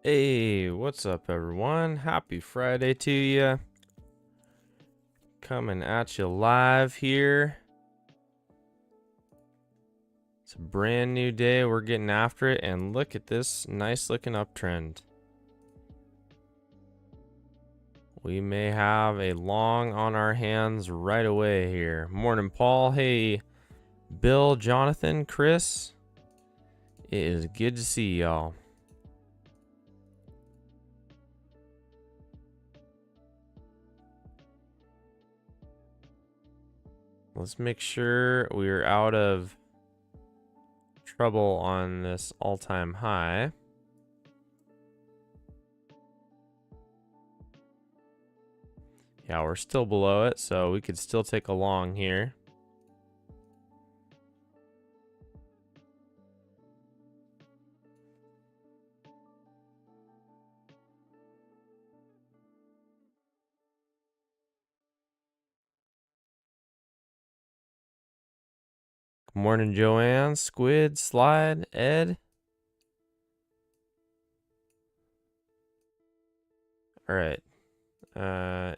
Hey, what's up, everyone? Happy Friday to you. Coming at you live here. It's a brand new day. We're getting after it, and look at this nice looking uptrend. We may have a long on our hands right away here. Morning, Paul. Hey, Bill, Jonathan, Chris. It is good to see y'all. Let's make sure we're out of trouble on this all-time high. Yeah, we're still below it, so we could still take a long here. Good morning, Joanne, Squid, Slide, Ed. All right.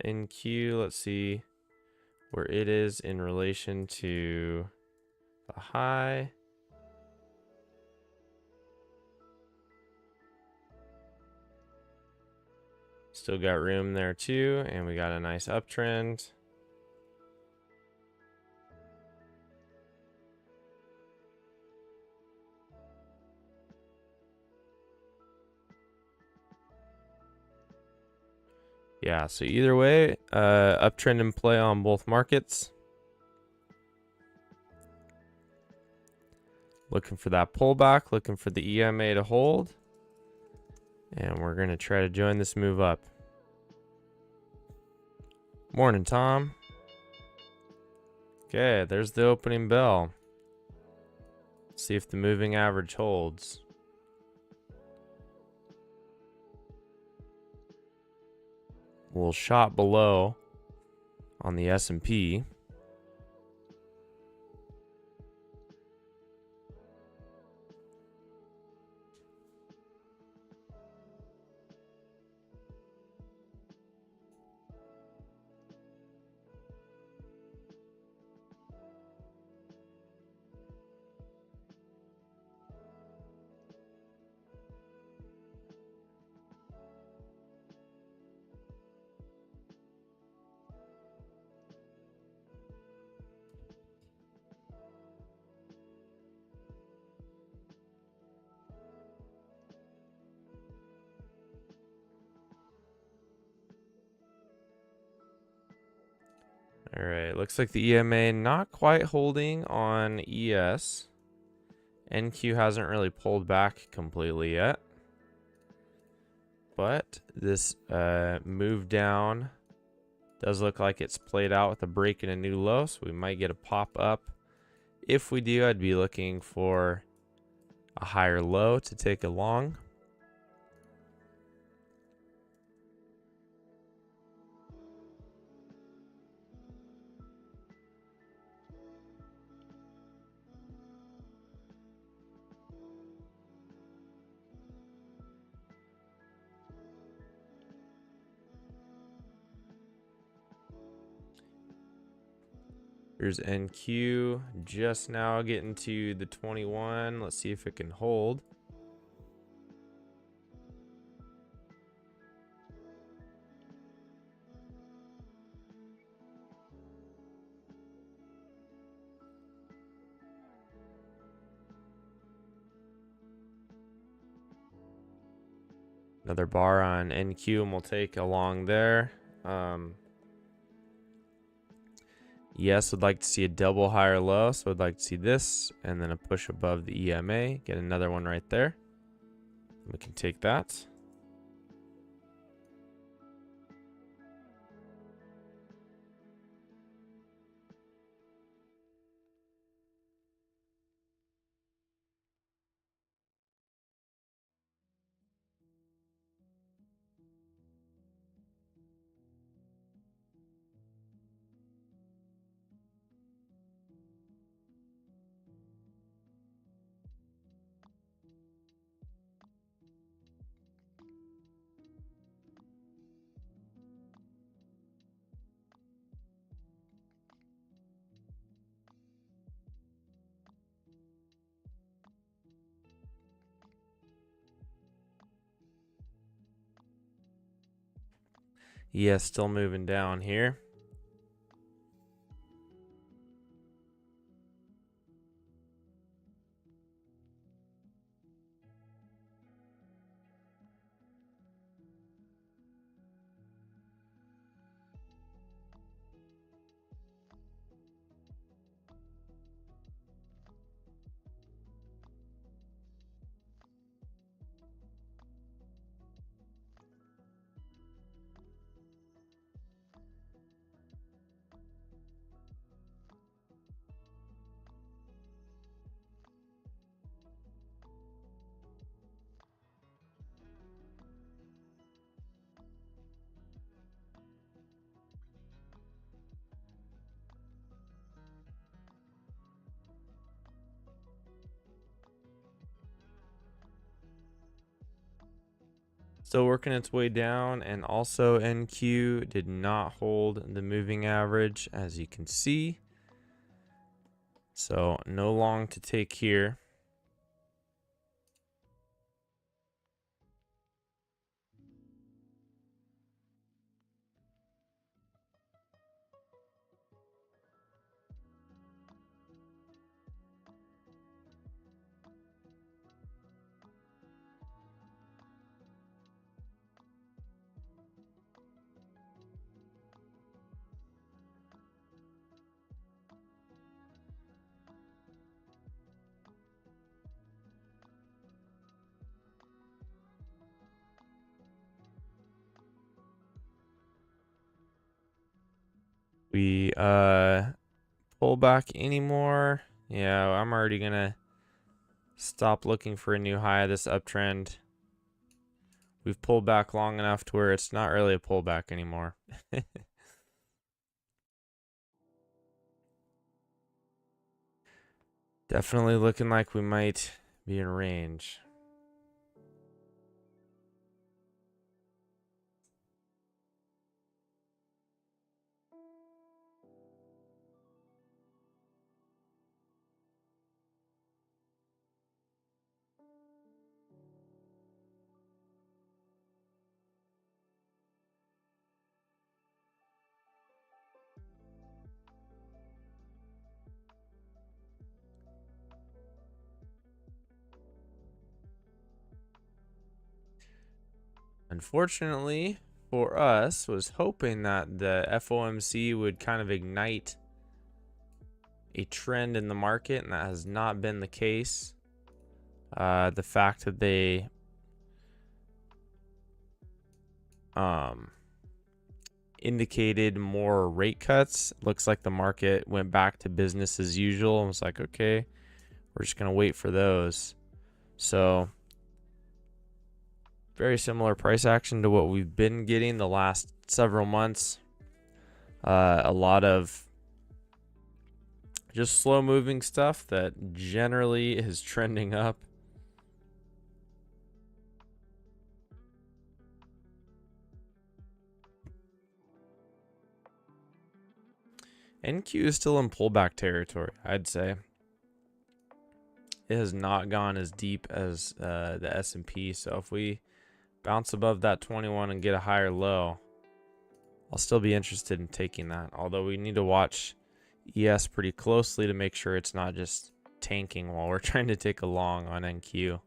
In Q, let's see where it is in relation to the high. Still got room there too, and we got a nice uptrend. Yeah, so either way, uptrend in play on both markets. Looking for that pullback, looking for the EMA to hold. And we're going to try to join this move up. Morning, Tom. Okay, there's the opening bell. See if the moving average holds. We'll shot below on the S&P. All right, looks like the EMA not quite holding on ES. NQ hasn't really pulled back completely yet. But this move down does look like it's played out with a break and a new low, so we might get a pop up. If we do, I'd be looking for a higher low to take a long. Here's NQ just now getting to the 21. Let's see if it can hold. Another bar on NQ, and we'll take along there. Yes, I'd like to see a double higher low, so I'd like to see this and then a push above the EMA. Get another one right there. We can take that. Yeah, still moving down here. Still working its way down, and also NQ did not hold the moving average, as you can see. So no long to take here. We pull back anymore. Yeah, I'm already gonna stop looking for a new high of this uptrend. We've pulled back long enough to where it's not really a pullback anymore. Definitely looking like we might be in range. Unfortunately for us, was hoping that the FOMC would kind of ignite a trend in the market, and that has not been the case. The fact that they indicated more rate cuts, looks like the market went back to business as usual and was like, okay, we're just gonna wait for those. So very similar price action to what we've been getting the last several months. A lot of just slow moving stuff that generally is trending up. NQ is still in pullback territory, I'd say. It has not gone as deep as the S&P. So if we bounce above that 21 and get a higher low, I'll still be interested in taking that. Although we need to watch ES pretty closely to make sure it's not just tanking while we're trying to take a long on NQ.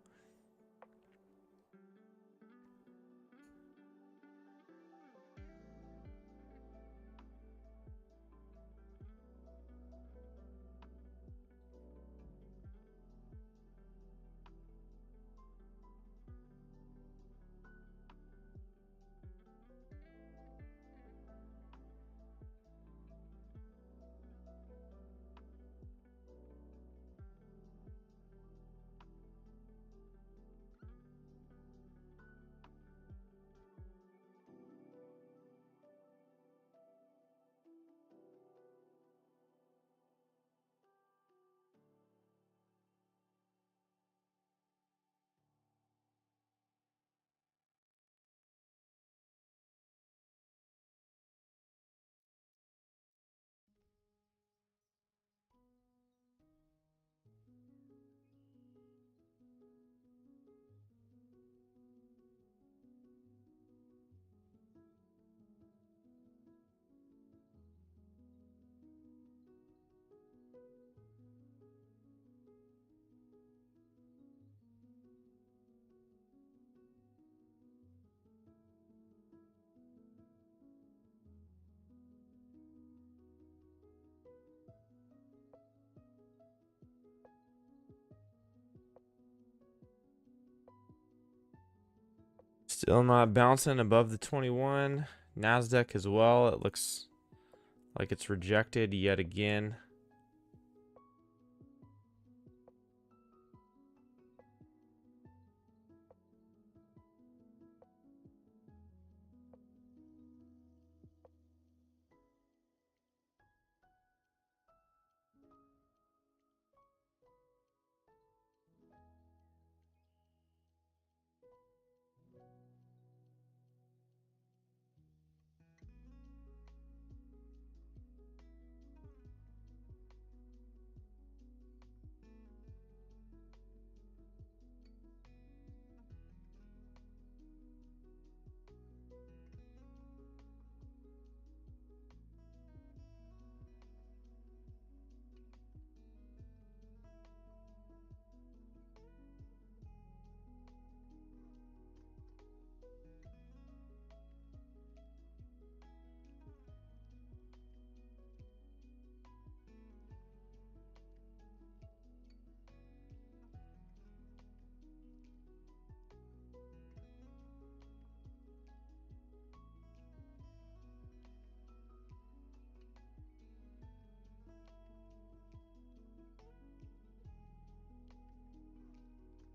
Still not bouncing above the 21. Nasdaq as well. It looks like it's rejected yet again.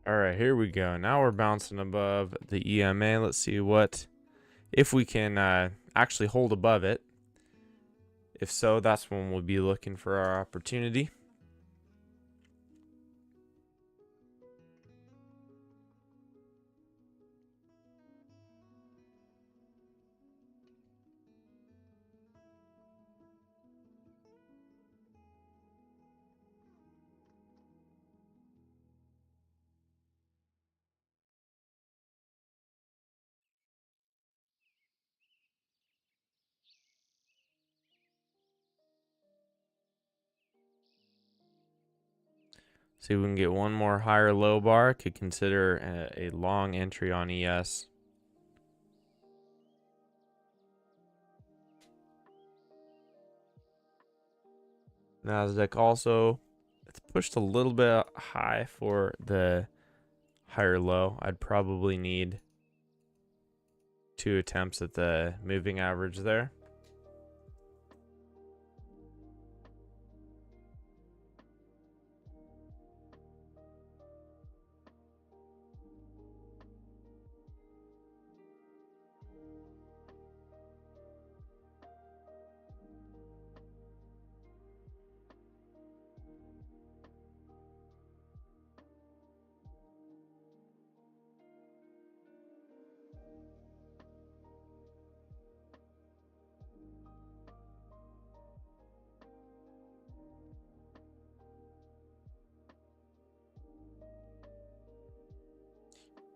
All right, here we go. Now we're bouncing above the EMA. Let's see if we can actually hold above it. If so, that's when we'll be looking for our opportunity. See if we can get one more higher low bar. Could consider a long entry on ES. Nasdaq also, it's pushed a little bit high for the higher low. I'd probably need 2 attempts at the moving average there.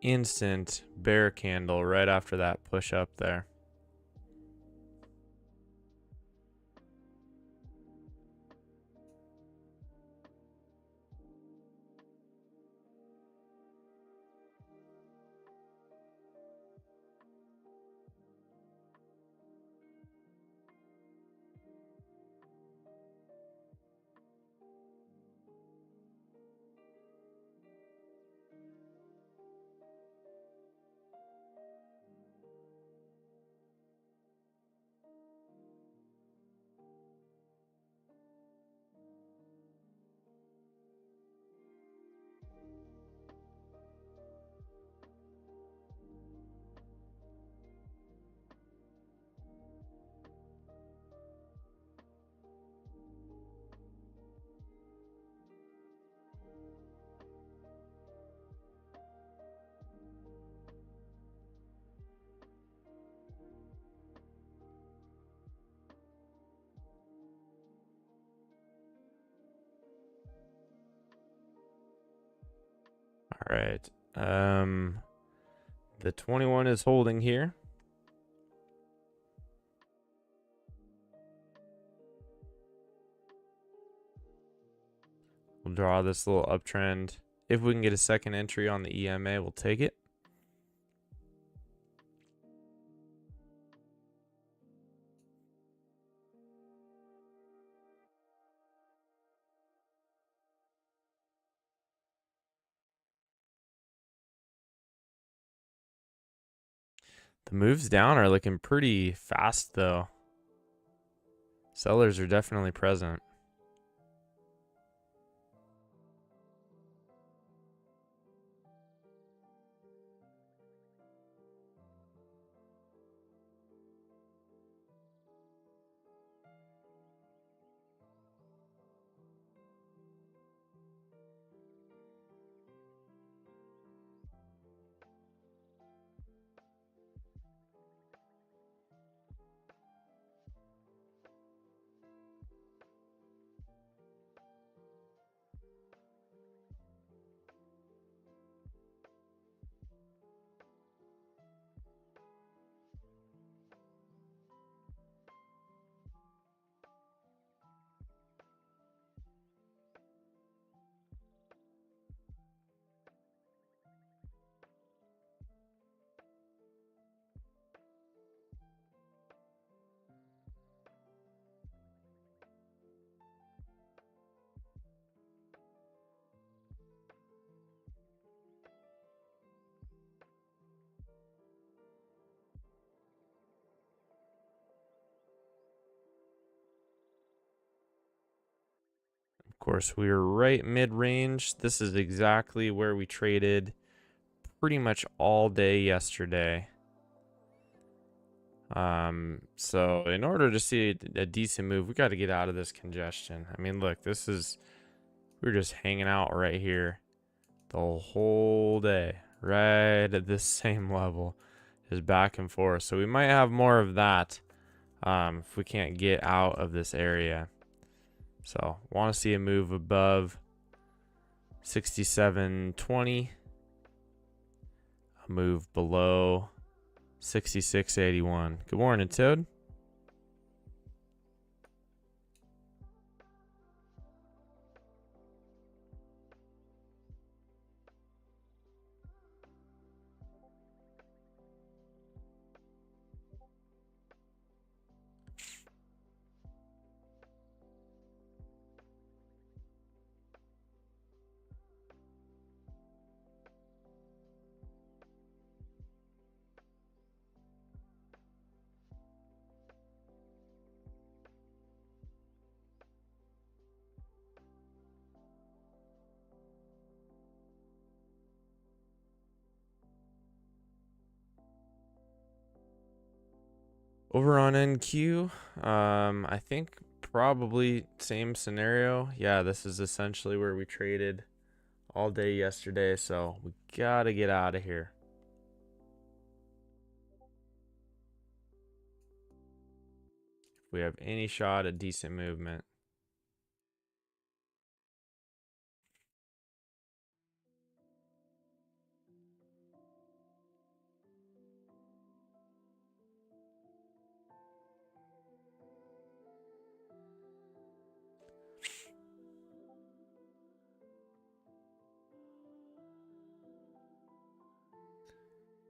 Instant bear candle right after that push up there. All right. The 21 is holding here. We'll draw this little uptrend. If we can get a second entry on the EMA, we'll take it. The moves down are looking pretty fast though. Sellers are definitely present. Of course, we were right mid-range. This is exactly where we traded pretty much all day yesterday. So in order to see a decent move, we got to get out of this congestion. I mean, look, we're just hanging out right here the whole day, right at this same level, just back and forth. So we might have more of that if we can't get out of this area. So want to see a move above 67.20, a move below 66.81. Good morning, Toad. Over on NQ, I think probably same scenario. Yeah, this is essentially where we traded all day yesterday, so we gotta get out of here. If we have any shot at decent movement.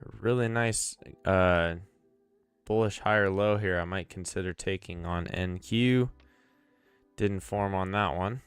A really nice bullish higher low here. I might consider taking on NQ. Didn't form on that one.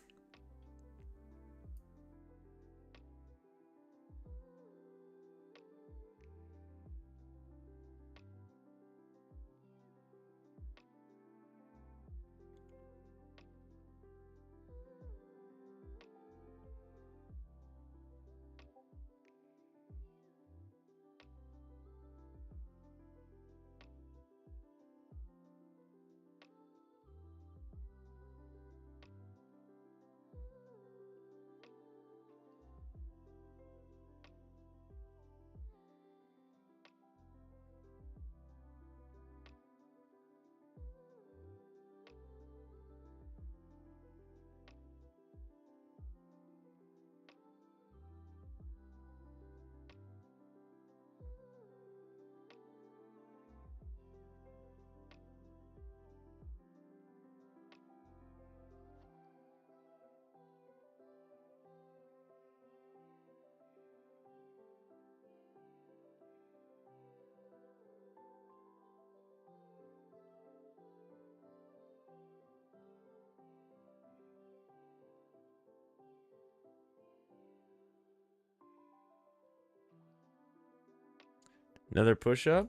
Another push up.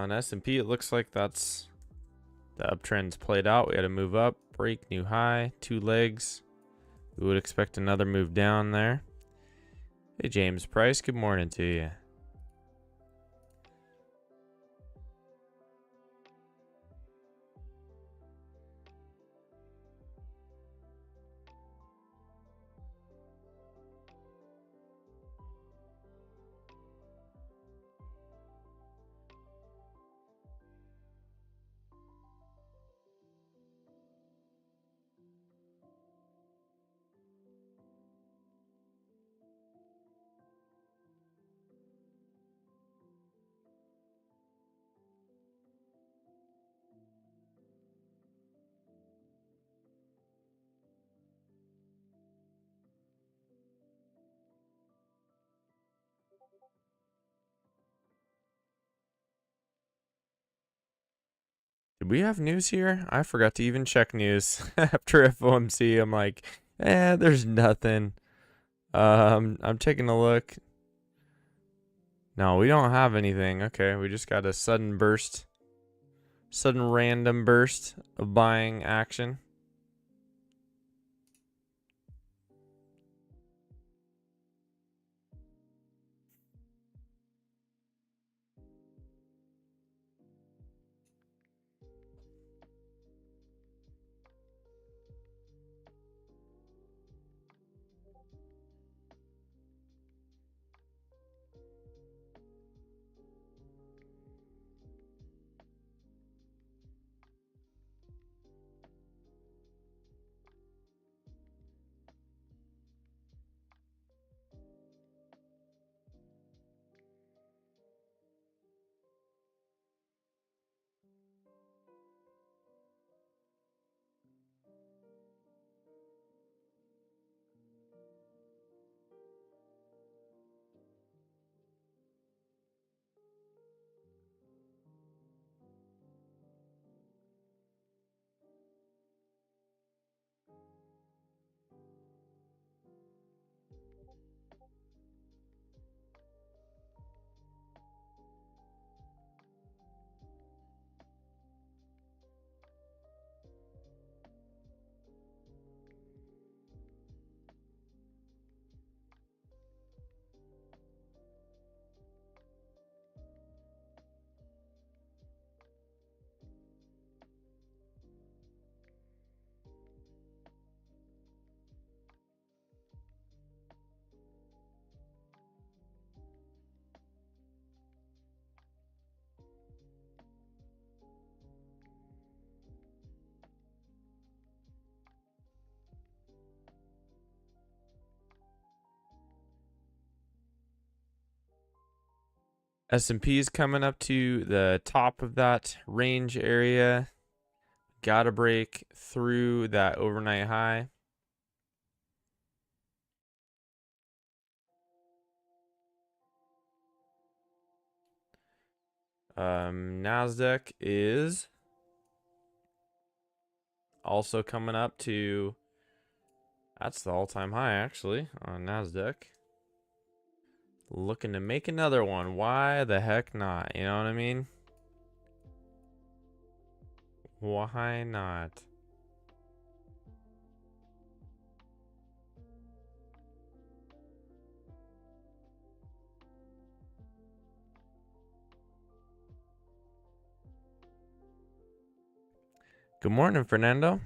On S&P, it looks like that's the uptrend's played out. We had to move up, break new high, 2 legs. We would expect another move down there. Hey, James Price, good morning to you. Did we have news here? I forgot to even check news after FOMC. I'm like, there's nothing. I'm taking a look. No, we don't have anything. Okay, we just got a sudden random burst of buying action. S&P is coming up to the top of that range area. Got to break through that overnight high. Nasdaq is also coming up to, that's the all-time high actually on Nasdaq. Looking to make another one. Why the heck not? You know what I mean? Why not? Good morning, Fernando.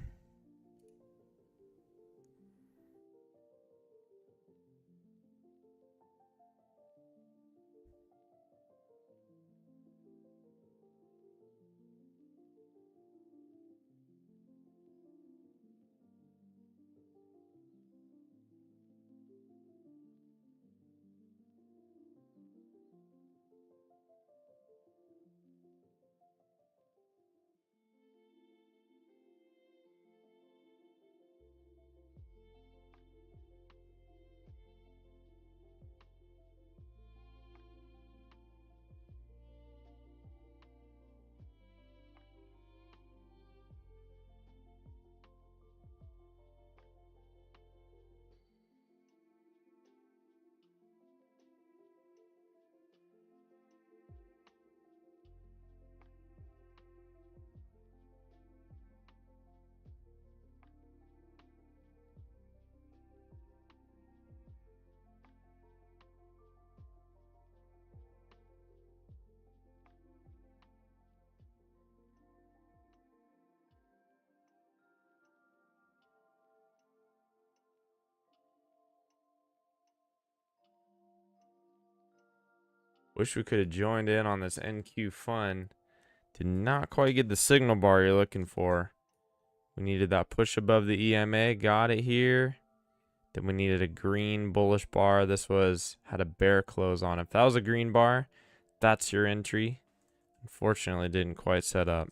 Wish we could have joined in on this NQ fun. Did not quite get the signal bar you're looking for. We needed that push above the EMA. Got it here. Then we needed a green bullish bar. This had a bear close on it. If that was a green bar, that's your entry. Unfortunately, it didn't quite set up.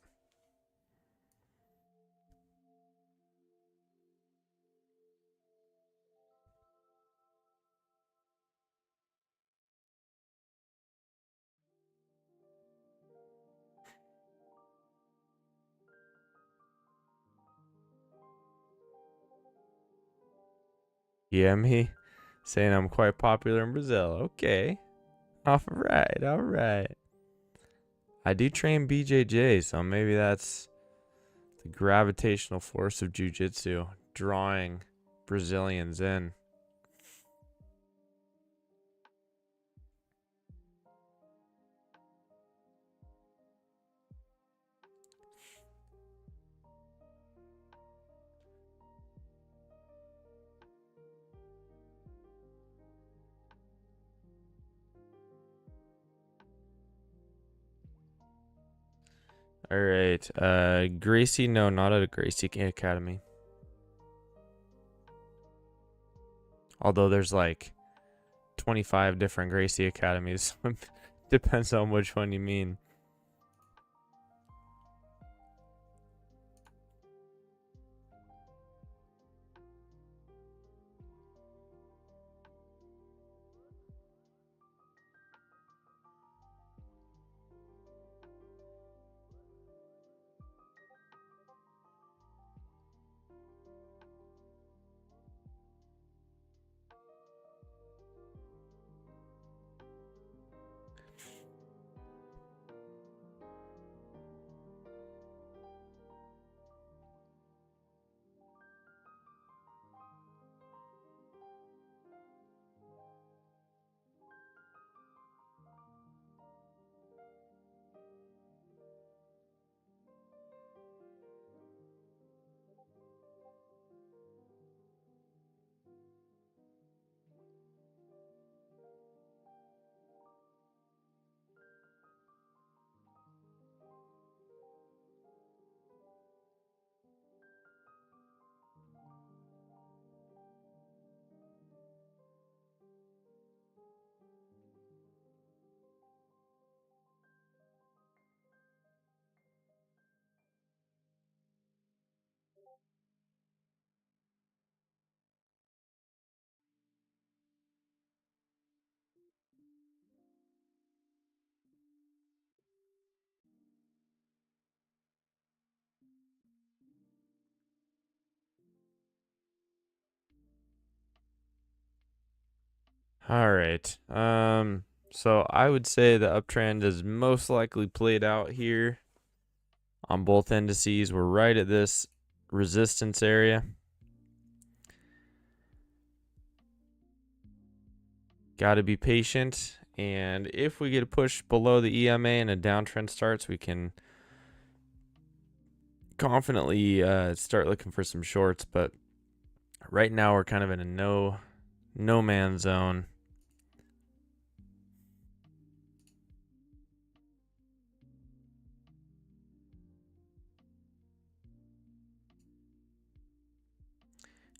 Yeah, me saying I'm quite popular in Brazil. Okay. All right, all right. I do train BJJ, so maybe that's the gravitational force of jiu-jitsu drawing Brazilians in. All right. Gracie, no, not at a Gracie Academy. Although there's like 25 different Gracie Academies. Depends on which one you mean. All right. So I would say the uptrend is most likely played out here on both indices. We're right at this resistance area. Got to be patient, and if we get a push below the EMA and a downtrend starts, we can confidently start looking for some shorts. But right now we're kind of in a no man's zone.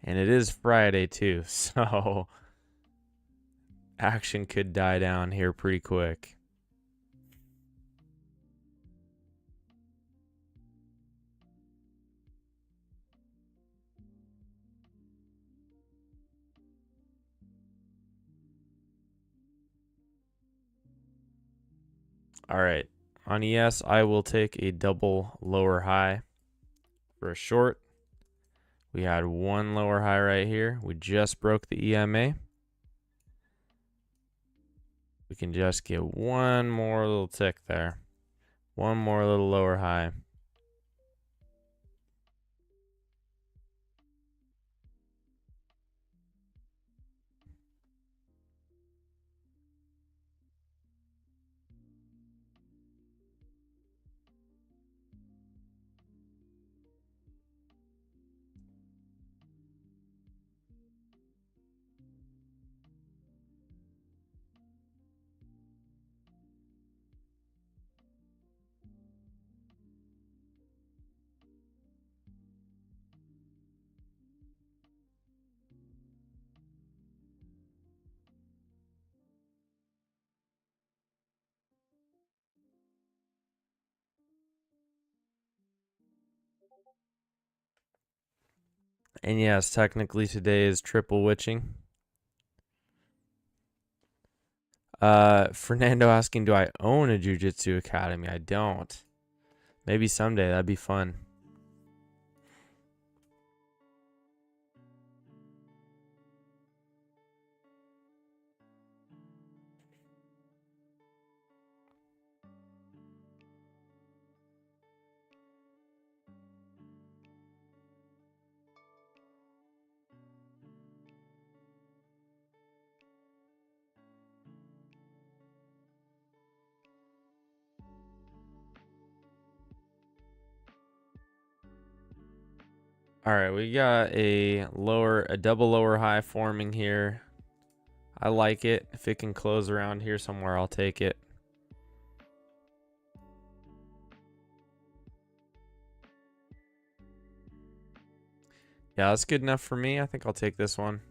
And it is Friday too, so action could die down here pretty quick. All right. On ES, I will take a double lower high for a short. We had one lower high right here. We just broke the EMA. We can just get one more little tick there. One more little lower high. And yes, technically today is triple witching. Fernando asking, do I own a jiu-jitsu academy? I don't. Maybe someday, that'd be fun. All right, we got a double lower high forming here. I like it. If it can close around here somewhere, I'll take it. Yeah, that's good enough for me. I think I'll take this one.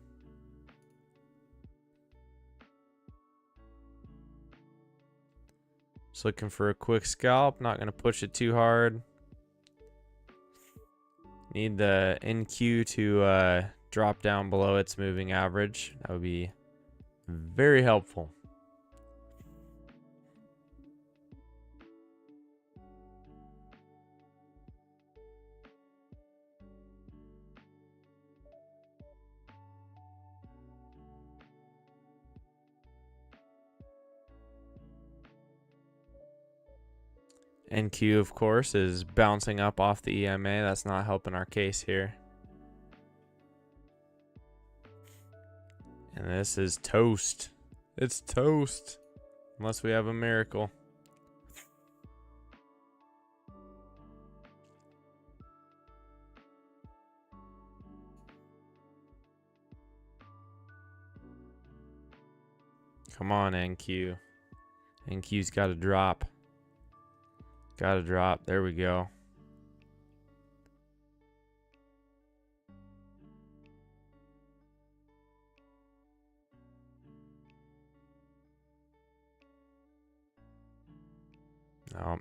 Just looking for a quick scalp. Not going to push it too hard. Need the NQ to drop down below its moving average. That would be very helpful. NQ, of course, is bouncing up off the EMA. That's not helping our case here. And this is toast. It's toast. Unless we have a miracle. Come on, NQ. NQ's got to drop. Got to drop. There we go.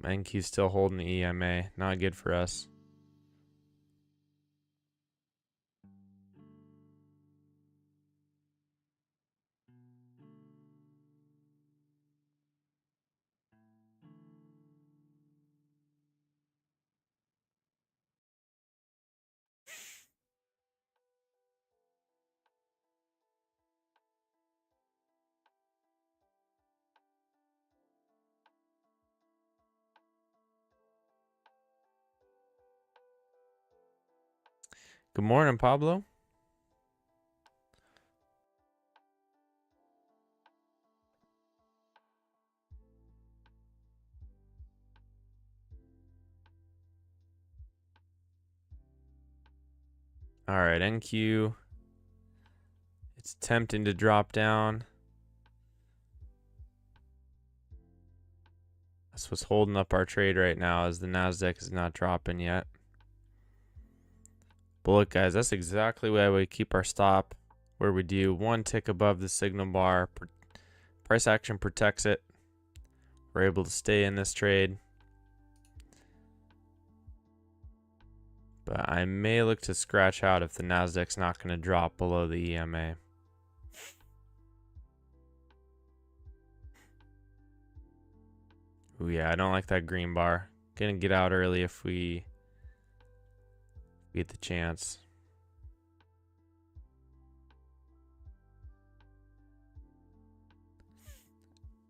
NQ's still holding the EMA. Not good for us. Good morning, Pablo. All right, NQ. It's tempting to drop down. That's what's holding up our trade right now, as the Nasdaq is not dropping yet. But look, guys, that's exactly why we keep our stop where we do. One tick above the signal bar. Price action protects it. We're able to stay in this trade. But I may look to scratch out if the Nasdaq's not going to drop below the EMA. Ooh, yeah, I don't like that green bar. Gonna get out early if we get the chance.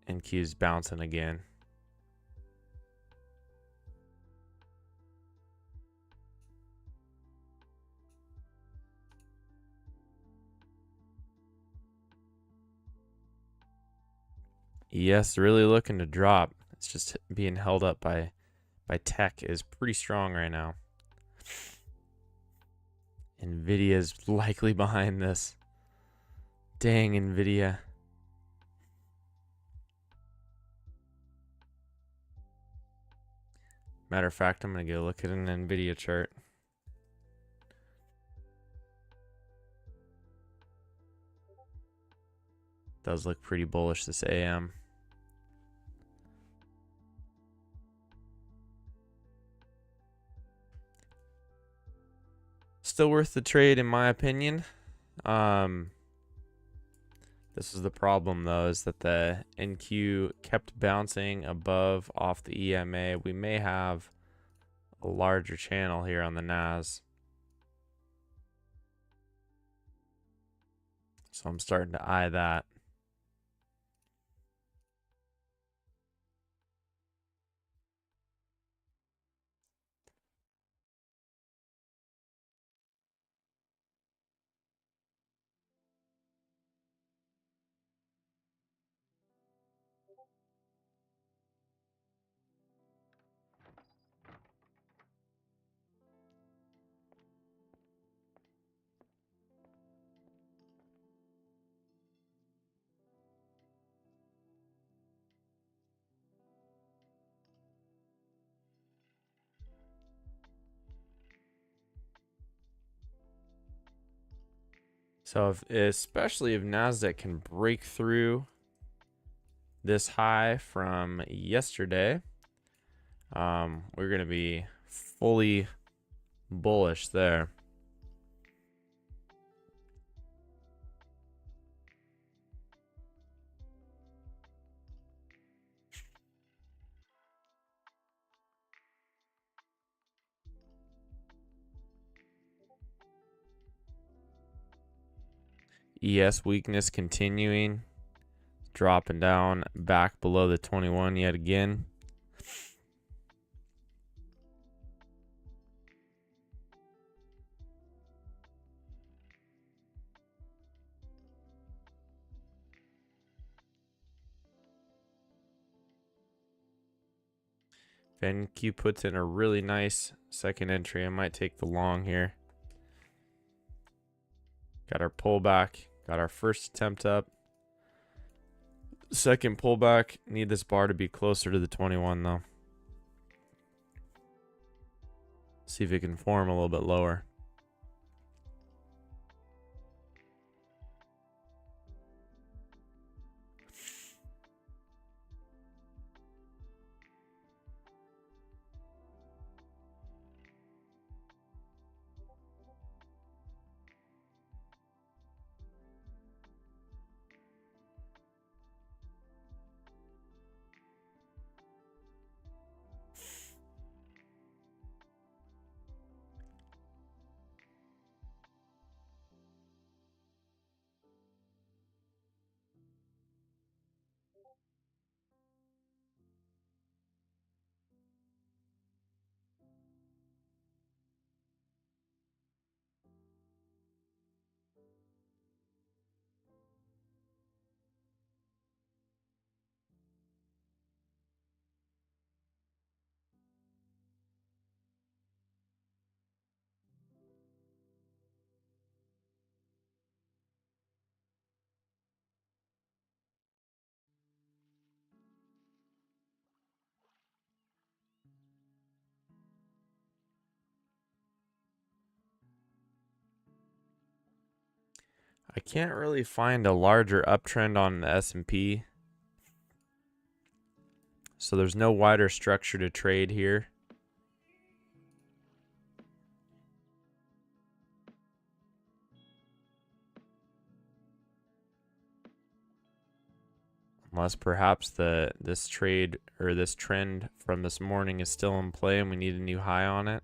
NQ's bouncing again. Yes, really looking to drop. It's just being held up by tech is pretty strong right now. Nvidia is likely behind this. Dang, Nvidia. Matter of fact, I'm going to go look at an Nvidia chart. Does look pretty bullish this AM. still worth the trade in my opinion. This is the problem though, is that the NQ kept bouncing above off the EMA. We may have a larger channel here on the NAS. So I'm starting to eye that. So especially if Nasdaq can break through this high from yesterday, we're going to be fully bullish there. ES weakness continuing, dropping down back below the 21 yet again. If NQ puts in a really nice second entry, I might take the long here. Got our pullback, got our first attempt up. Second pullback, need this bar to be closer to the 21 though. See if it can form a little bit lower. I can't really find a larger uptrend on the S&P. So there's no wider structure to trade here. Unless perhaps this trade or this trend from this morning is still in play and we need a new high on it.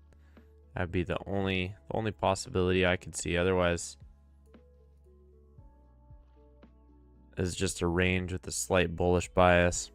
That'd be the only possibility I could see. Otherwise, is just a range with a slight bullish bias.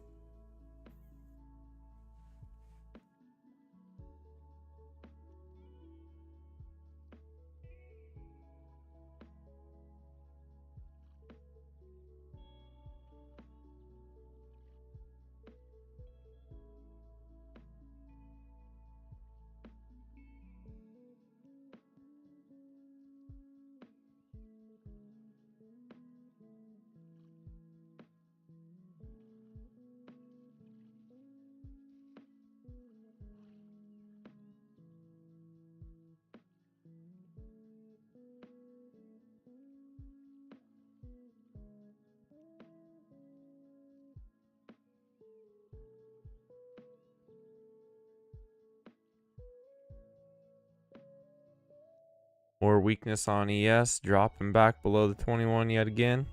More weakness on ES, dropping back below the 21 yet again.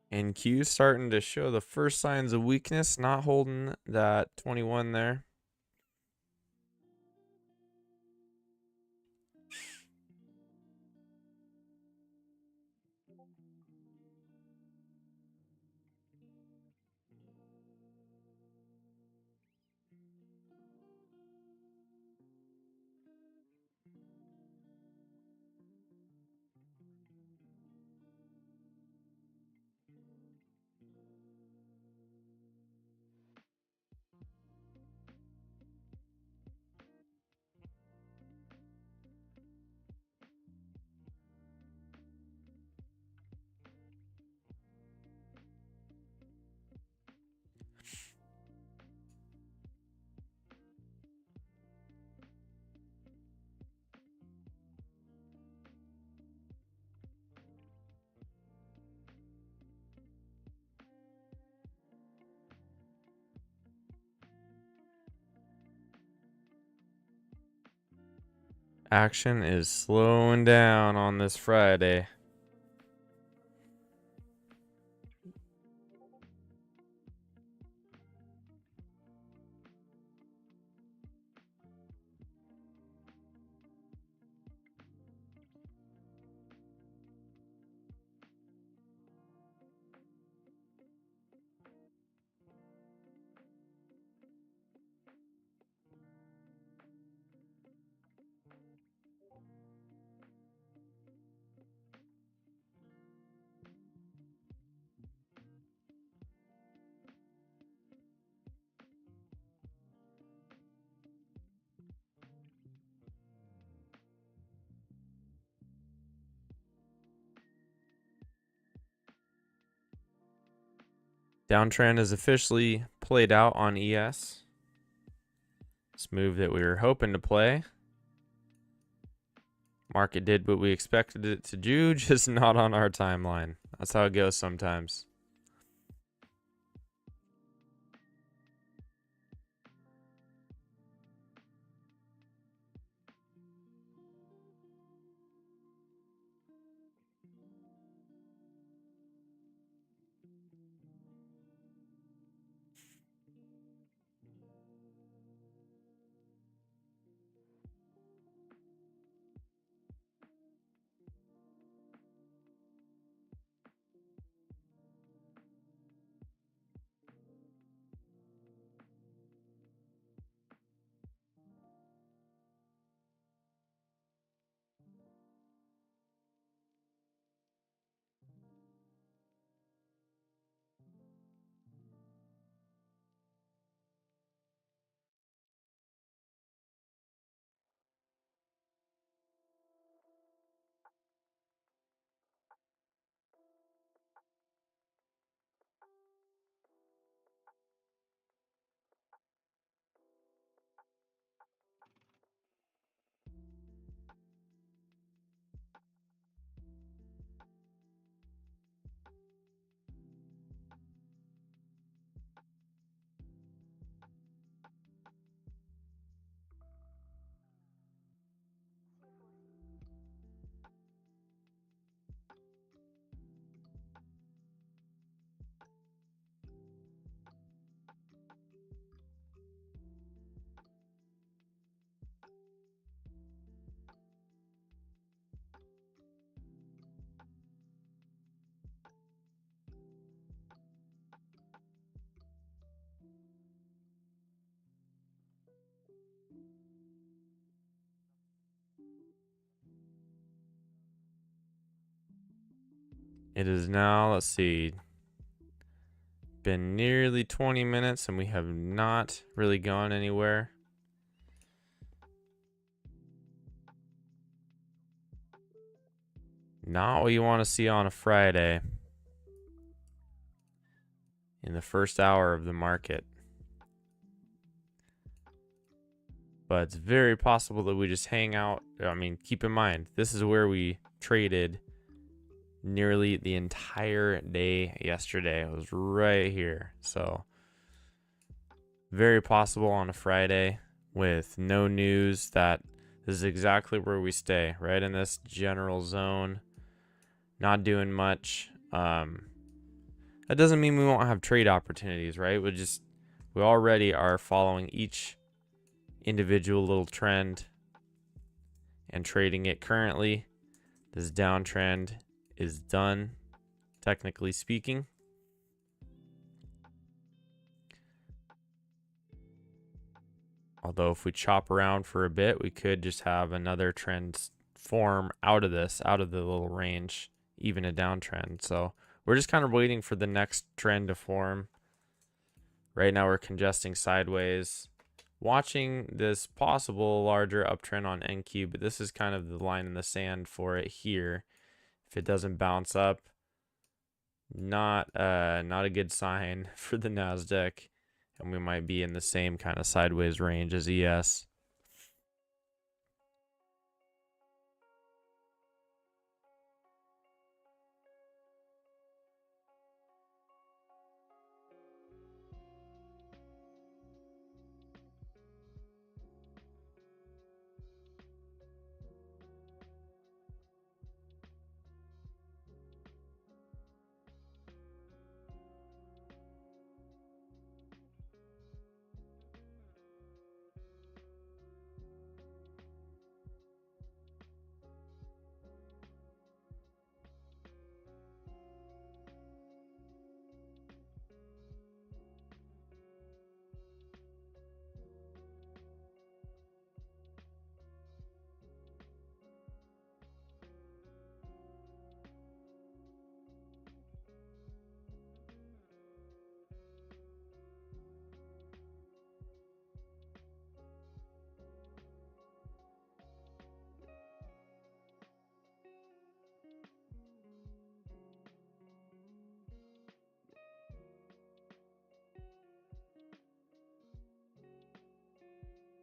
And Q starting to show the first signs of weakness, not holding that 21 there. Action is slowing down on this Friday. Downtrend is officially played out on ES. This move that we were hoping to play. Market did what we expected it to do, just not on our timeline. That's how it goes sometimes. It is now, let's see, been nearly 20 minutes and we have not really gone anywhere. Not what you want to see on a Friday in the first hour of the market. But it's very possible that we just hang out. I mean, keep in mind, this is where we traded nearly the entire day yesterday. It was right here. So very possible on a Friday with no news that this is exactly where we stay, right in this general zone, not doing much. That doesn't mean we won't have trade opportunities, right? We already are following each individual little trend and trading it currently. This downtrend is done, technically speaking. Although if we chop around for a bit, we could just have another trend form out of this, out of the little range, even a downtrend. So we're just kind of waiting for the next trend to form. Right now we're congesting sideways, watching this possible larger uptrend on NQ, but this is kind of the line in the sand for it here. If it doesn't bounce up, not a good sign for the Nasdaq, and we might be in the same kind of sideways range as ES.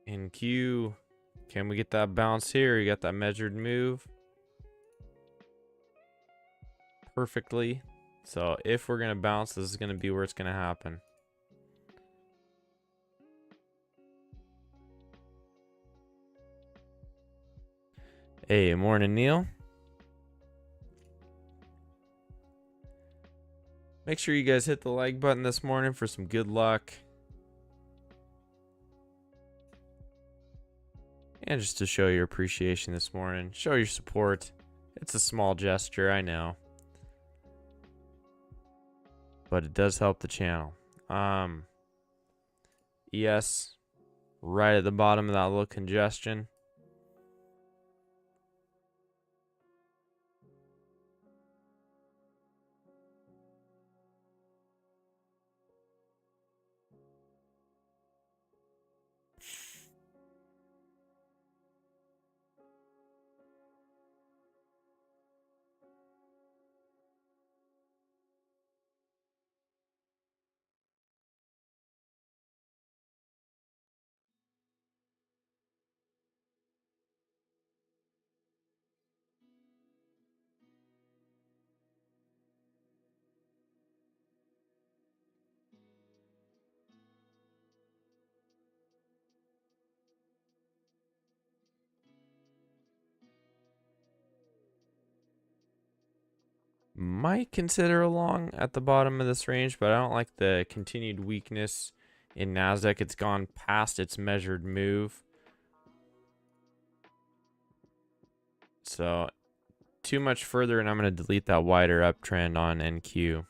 NQ, can we get that bounce here? You got that measured move perfectly. So if we're gonna bounce, this is gonna be where it's gonna happen. Hey, morning, Neil. Make sure you guys hit the like button this morning for some good luck. And just to show your appreciation this morning, show your support. It's a small gesture, I know, but it does help the channel. ES, right at the bottom of that little congestion. Might consider a long at the bottom of this range, but I don't like the continued weakness in Nasdaq. It's gone past its measured move. So too much further, and I'm going to delete that wider uptrend on NQ.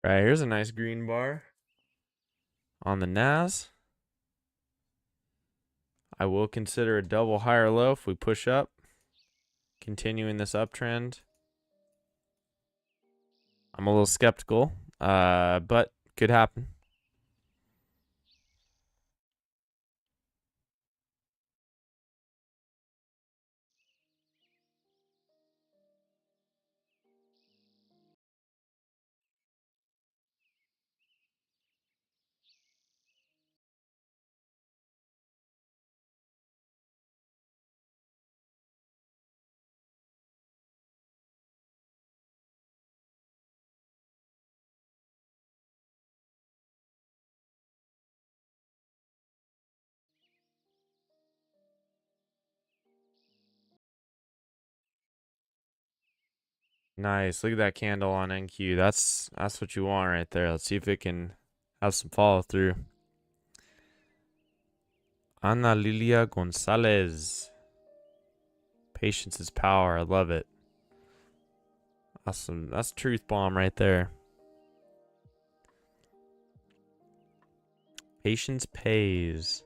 Right, here's a nice green bar on the NAS. I will consider a double higher low if we push up, continuing this uptrend. I'm a little skeptical, but could happen. Nice. Look at that candle on NQ. That's what you want right there. Let's see if it can have some follow through. Ana Lilia Gonzalez. Patience is power. I love it. Awesome. That's a truth bomb right there. Patience pays.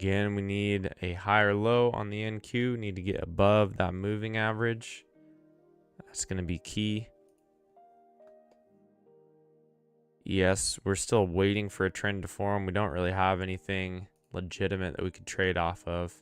Again, we need a higher low on the NQ. Need to get above that moving average. That's going to be key. Yes, we're still waiting for a trend to form. We don't really have anything legitimate that we could trade off of.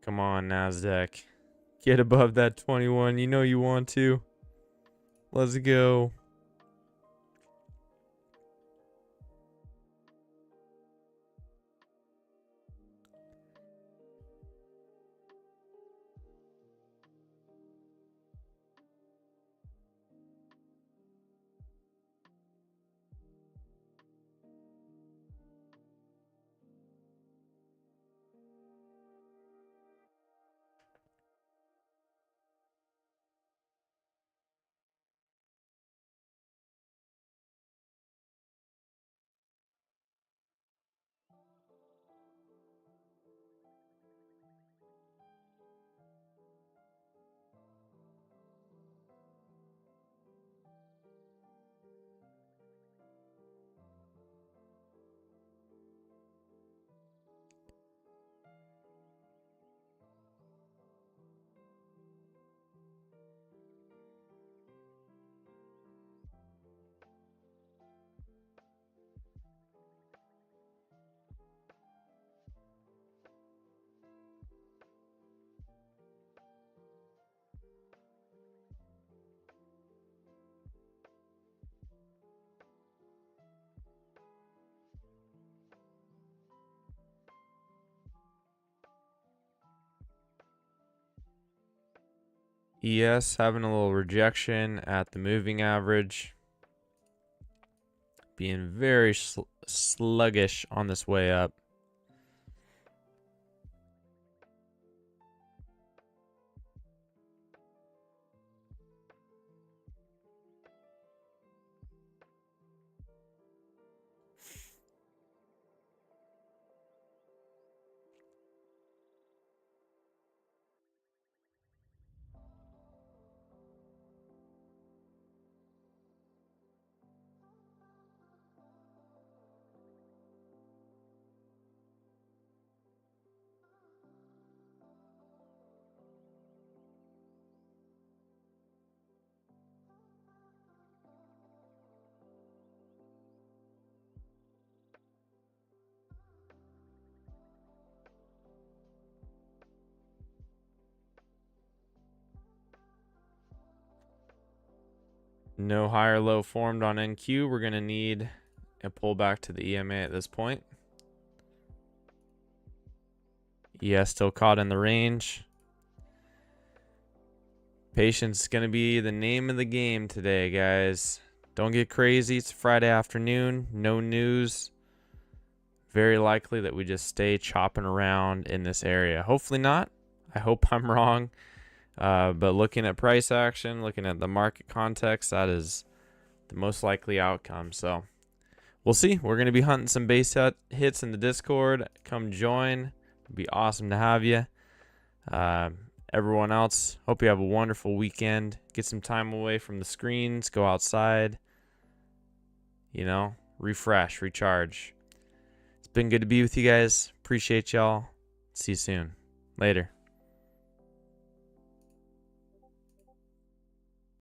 Come on, Nasdaq. Get above that 21. You know you want to. Let's go. ES having a little rejection at the moving average. Being very sluggish on this way up. No higher low formed on NQ. We're going to need a pullback to the EMA at this point. Yeah, still caught in the range. Patience is going to be the name of the game today, guys. Don't get crazy. It's Friday afternoon. No news. Very likely that we just stay chopping around in this area. Hopefully not. I hope I'm wrong. But looking at price action, looking at the market context, that is the most likely outcome. So we'll see. We're going to be hunting some base hits in the Discord. Come join. It'd be awesome to have you. Everyone else, hope you have a wonderful weekend. Get some time away from the screens. Go outside. You know, refresh, recharge. It's been good to be with you guys. Appreciate y'all. See you soon. Later.